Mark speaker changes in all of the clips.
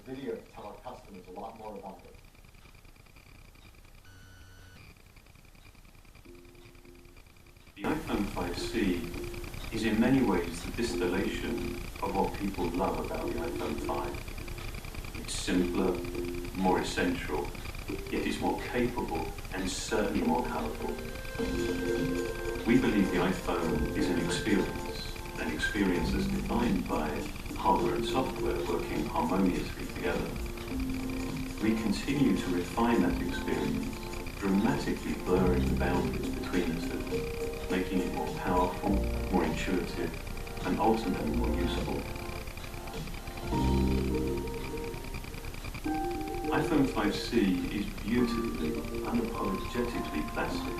Speaker 1: video to tell our customers a lot more about it.
Speaker 2: The iPhone 5C is in many ways the distillation of what people love about the iPhone 5. It's simpler, more essential, yet it's more capable and certainly more colourful. We believe the iPhone is an experience that's defined by hardware and software working harmoniously together. We continue to refine that experience, dramatically blurring the boundaries between the two, making it more powerful, more intuitive, and ultimately more useful. iPhone 5C is beautifully, unapologetically plastic.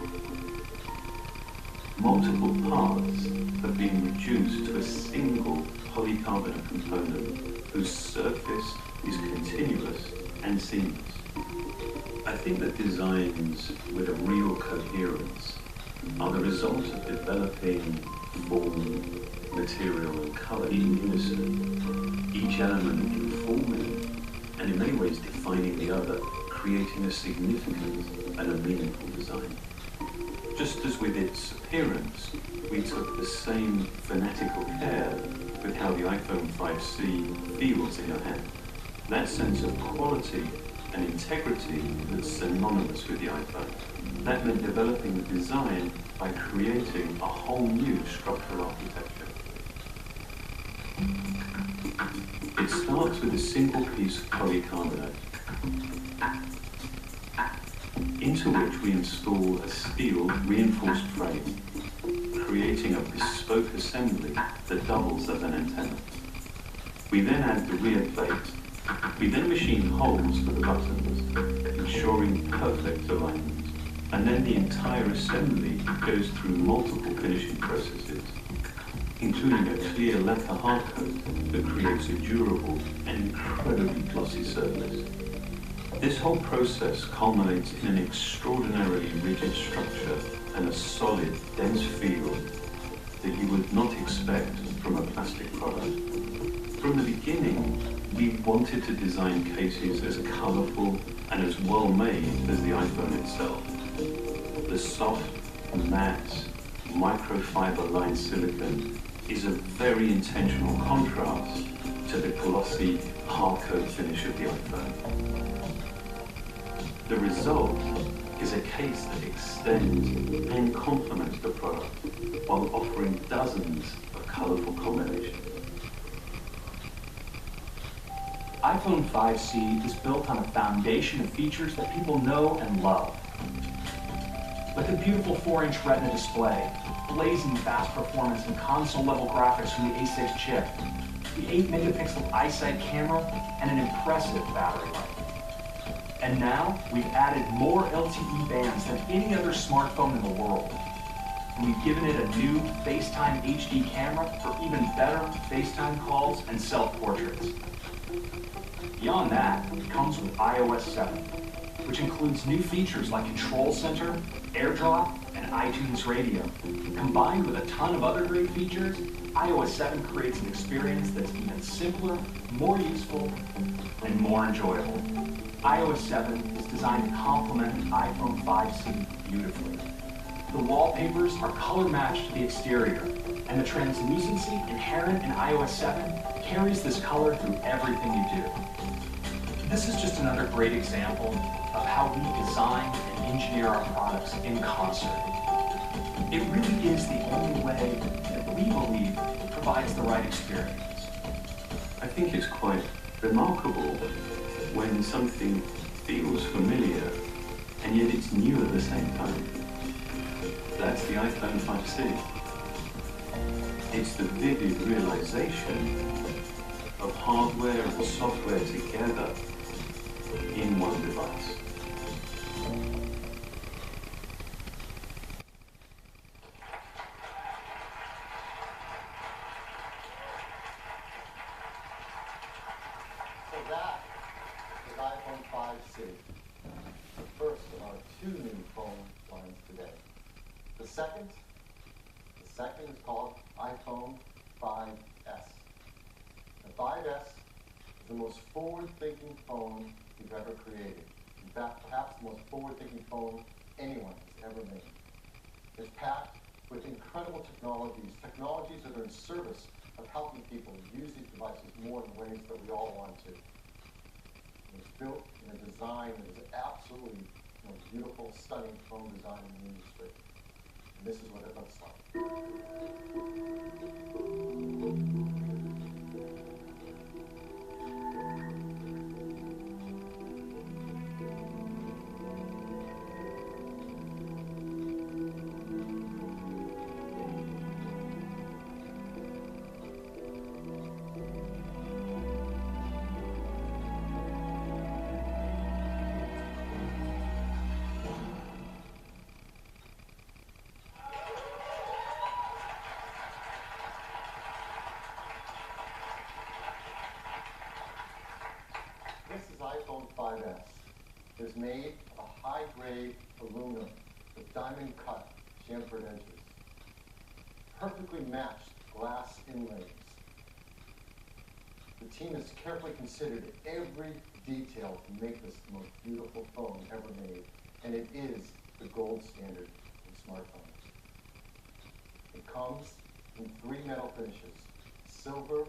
Speaker 2: Multiple parts have been reduced to a single polycarbonate component whose surface is continuous and seamless. I think that designs with a real coherence are the result of developing form, material, and color in unison, each element informing and in many ways defining the other, creating a significant and a meaningful design. Just as with its appearance, we took the same fanatical care with how the iPhone 5C feels in your hand. That sense of quality and integrity that's synonymous with the iPhone. That meant developing the design by creating a whole new structural architecture. It starts with a single piece of polycarbonate, into which we install a steel reinforced frame, creating a bespoke assembly that doubles as an antenna. We then add the rear plate. We then machine holes for the buttons, ensuring perfect alignment. And then the entire assembly goes through multiple finishing processes, including a clear lacquer hardcoat that creates a durable and incredibly glossy surface. This whole process culminates in an extraordinarily rigid structure and a solid, dense feel that you would not expect from a plastic product. From the beginning, we wanted to design cases as colourful and as well made as the iPhone itself. The soft, matte, microfiber lined silicone is a very intentional contrast to the glossy, hardcoat finish of the iPhone. The result is a case that extends and complements the product while offering dozens of colourful combinations.
Speaker 3: iPhone 5C is built on a foundation of features that people know and love. Like the beautiful 4-inch Retina display, blazing fast performance and console-level graphics from the A6 chip, the 8-megapixel iSight camera, and an impressive battery life. And now, we've added more LTE bands than any other smartphone in the world. And we've given it a new FaceTime HD camera for even better FaceTime calls and self-portraits. Beyond that, it comes with iOS 7, which includes new features like Control Center, AirDrop, and iTunes Radio. Combined with a ton of other great features, iOS 7 creates an experience that's even simpler, more useful, and more enjoyable. iOS 7 is designed to complement the iPhone 5C beautifully. The wallpapers are color-matched to the exterior, and the translucency inherent in iOS 7 carries this color through everything you do. This is just another great example of how we design and engineer our products in concert. It really is the only way that we believe provides the right experience.
Speaker 2: I think it's quite remarkable when something feels familiar and yet it's new at the same time. That's the iPhone 5C. It's the vivid realization of hardware and software together in one device.
Speaker 1: So that is iPhone 5C, the first of our two new phone lines today. The second is called iPhone 5S. The 5S is the most forward-thinking phone we've ever created. In fact, perhaps the most forward-thinking phone anyone has ever made. It's packed with incredible technologies that are in service of helping people use these devices more in ways that we all want to. It's built in a design that is absolutely beautiful, stunning phone design in the industry. And this is what it looks like. This is iPhone 5S. It's made of a high-grade aluminum with diamond-cut chamfered edges. Perfectly matched glass inlays. The team has carefully considered every detail to make this the most beautiful phone ever made, and it is the gold standard in smartphones. It comes in 3 metal finishes: silver,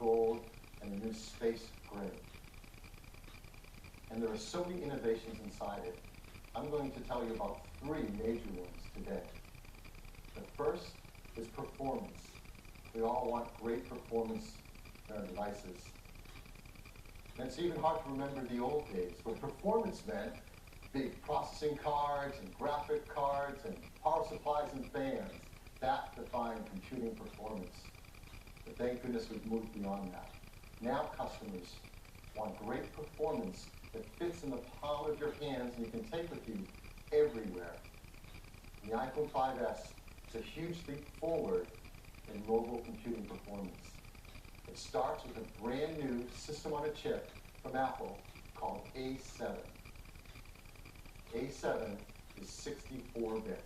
Speaker 1: gold, and a new space gray. And there are so many innovations inside it. I'm going to tell you about 3 major ones today. The first is performance. We all want great performance in our devices. And it's even hard to remember the old days, where performance meant big processing cards and graphic cards and power supplies and fans. That defined computing performance. But thank goodness we've moved beyond that. Now customers want great performance that fits in the palm of your hands and you can take with you everywhere. And the iPhone 5S is a huge leap forward in mobile computing performance. It starts with a brand new system on a chip from Apple called A7. A7 is 64-bit.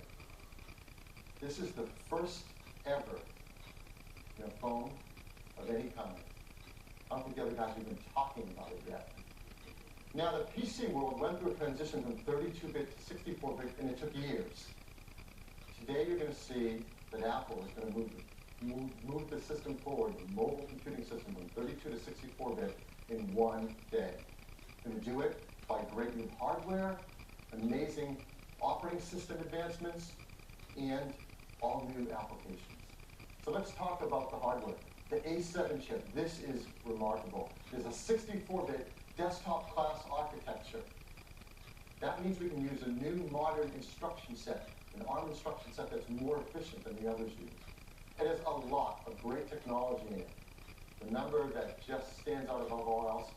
Speaker 1: This is the first ever phone of any kind. I don't think the other guys have even talking about it yet. Now, the PC world went through a transition from 32-bit to 64-bit, and it took years. Today, you're going to see that Apple is going to move the system forward, the mobile computing system, from 32 to 64-bit in one day. They're going to do it by great new hardware, amazing operating system advancements, and all new applications. So let's talk about the hardware. The A7 chip, this is remarkable. There's a 64-bit desktop class architecture. That means we can use a new modern instruction set, an ARM instruction set that's more efficient than the others use. It has a lot of great technology in it. The number that just stands out above all else,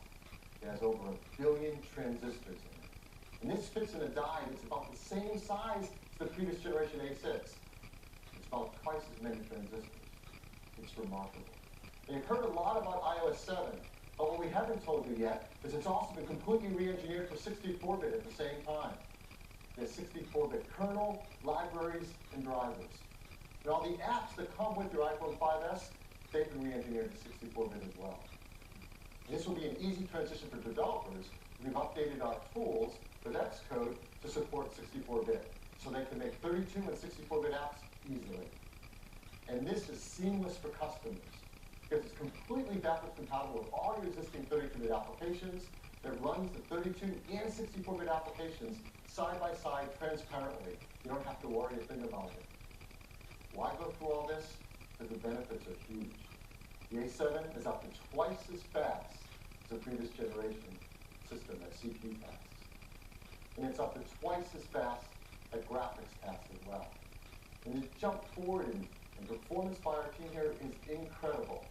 Speaker 1: it has over 1 billion transistors in it. And this fits in a die that's about the same size as the previous generation A6. It's about twice as many transistors. It's remarkable. And you've heard a lot about iOS 7, but what we haven't told you yet is it's also been completely re-engineered for 64-bit at the same time. There's 64-bit kernel, libraries, and drivers. And all the apps that come with your iPhone 5S, they've been re-engineered to 64-bit as well. And this will be an easy transition for developers. We've updated our tools with Xcode to support 64-bit, so they can make 32 and 64-bit apps easily. And this is seamless for customers, because it's completely backwards compatible with all your existing 32-bit applications. It runs the 32 and 64-bit applications side by side transparently. You don't have to worry a thing about it. Why go through all this? Because the benefits are huge. The A7 is up to twice as fast as the previous generation system at CPU tasks. And it's up to twice as fast at graphics tasks as well. And the jump forward in performance by our team here is incredible.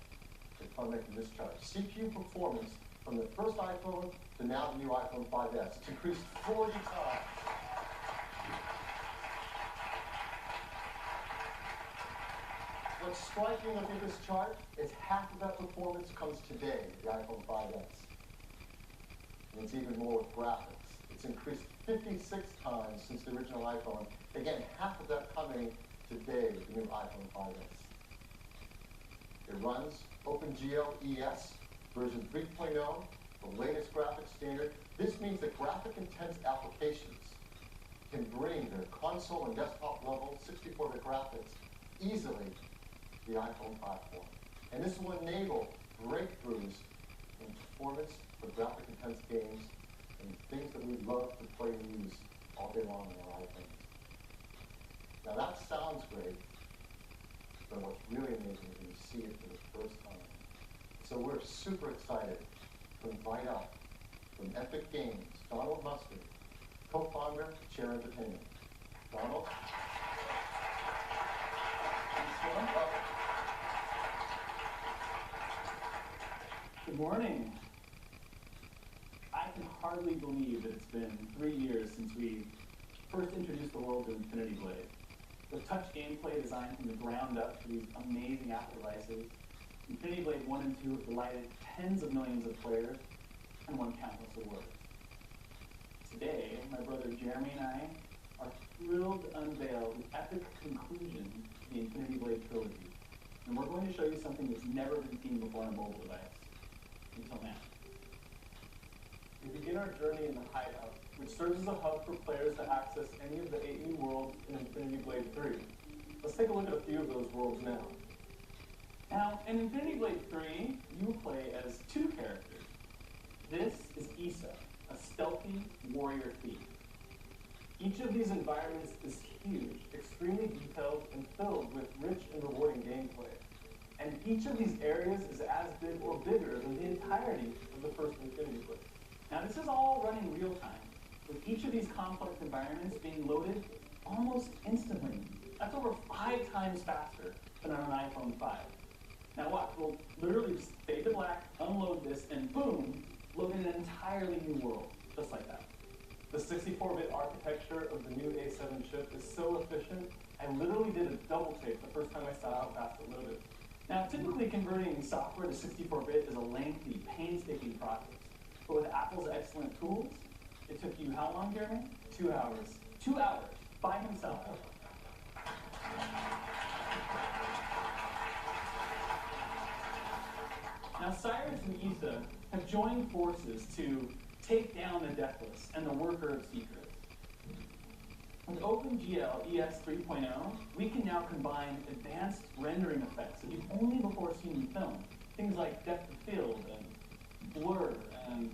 Speaker 1: If I'm making this chart. CPU performance from the first iPhone to now the new iPhone 5S. It's increased 40 times. What's striking looking at this chart is half of that performance comes today, the iPhone 5S. And it's even more with graphics. It's increased 56 times since the original iPhone. Again, half of that coming today with the new iPhone 5S. It runs OpenGL ES Version 3.0, the latest graphics standard. This means that graphic-intense applications can bring their console and desktop level 64-bit graphics easily to the iPhone platform. And this will enable breakthroughs in performance for graphic-intense games and things that we love to play and use all day long on our iPhones. Now that sounds great, but what's really amazing is when you see it for the first time. So we're super excited to invite up from Epic Games, Donald Mustard, co-founder, Chair Entertainment. Donald?
Speaker 4: Good morning. I can hardly believe that it's been 3 years since we first introduced the world to Infinity Blade. With touch gameplay designed from the ground up for these amazing Apple devices, Infinity Blade 1 and 2 have delighted tens of millions of players and won countless awards. Today, my brother Jeremy and I are thrilled to unveil the epic conclusion to the Infinity Blade trilogy. And we're going to show you something that's never been seen before on a mobile device. Until now.
Speaker 5: We begin our journey in the Hideout, which serves as a hub for players to access any of the 8 new worlds in Infinity Blade 3. Let's take a look at a few of those worlds now.
Speaker 4: Now, in Infinity Blade 3, you play as 2 characters. This is Issa, a stealthy warrior thief. Each of these environments is huge, extremely detailed, and filled with rich and rewarding gameplay. And each of these areas is as big or bigger than the entirety of the first Infinity Blade.
Speaker 3: Now this is all running real time, with each of these complex environments being loaded almost instantly. That's over 5 times faster than on an iPhone 5. Now watch, we'll literally just fade to black, unload this, and boom, load in an entirely new world, just like that.
Speaker 5: The 64-bit architecture of the new A7 chip is so efficient, I literally did a double take the first time I saw how fast it loaded.
Speaker 3: Now typically converting software to 64-bit is a lengthy, painstaking process. But with Apple's excellent tools, it took you how long, Jeremy?
Speaker 5: 2 hours.
Speaker 3: 2 hours, by himself. Now Cyrus and Issa have joined forces to take down the Deathless and the Worker of Secrets. With OpenGL ES 3.0, we can now combine advanced rendering effects that you've only before seen in film. Things like depth of field and blur and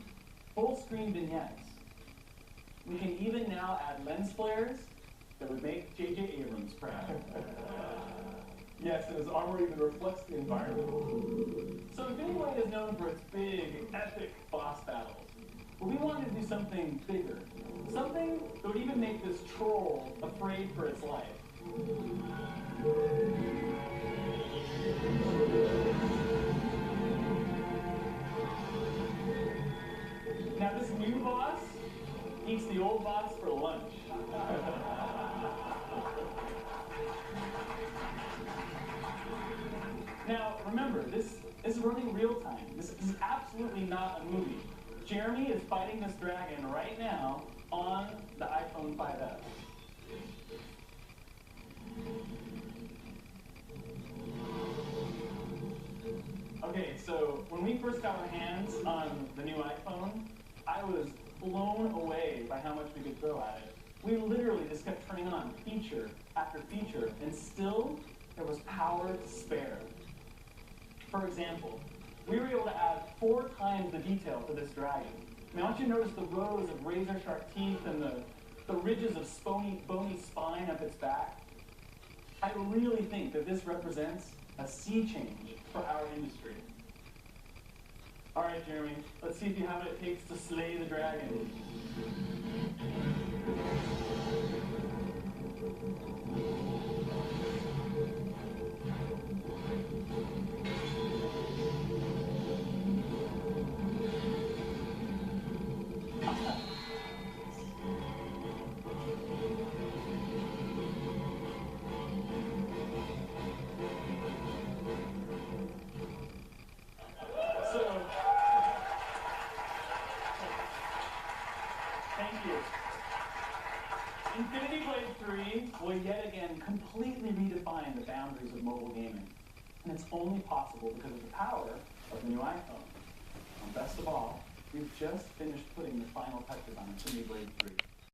Speaker 3: full screen vignettes. We can even now add lens flares that would make J.J. Abrams proud.
Speaker 5: Yes, and his armor even reflects the environment.
Speaker 3: So Infinity Blade is known for its big, epic boss battles. But we wanted to do something bigger. Something that would even make this troll afraid for its life. Now this new boss eats the old boss for lunch. Now remember, this is running real time. This is absolutely not a movie. Jeremy is fighting this dragon right now on the iPhone 5S. Okay, so when we first got our hands on the new iPhone, I was blown away by how much we could throw at it. We literally just kept turning on feature after feature, and still there was power to spare. For example, we were able to add 4 times the detail to this dragon. I mean, I want you to notice the rows of razor-sharp teeth and the ridges of bony spine up its back. I really think that this represents a sea change for our industry. All right, Jeremy, let's see if you have what it takes to slay the dragon. Thank you. Infinity Blade 3 will yet again completely redefine the boundaries of mobile gaming. And it's only possible because of the power of the new iPhone.
Speaker 4: best of all, we've just finished putting the final touches on Infinity Blade 3.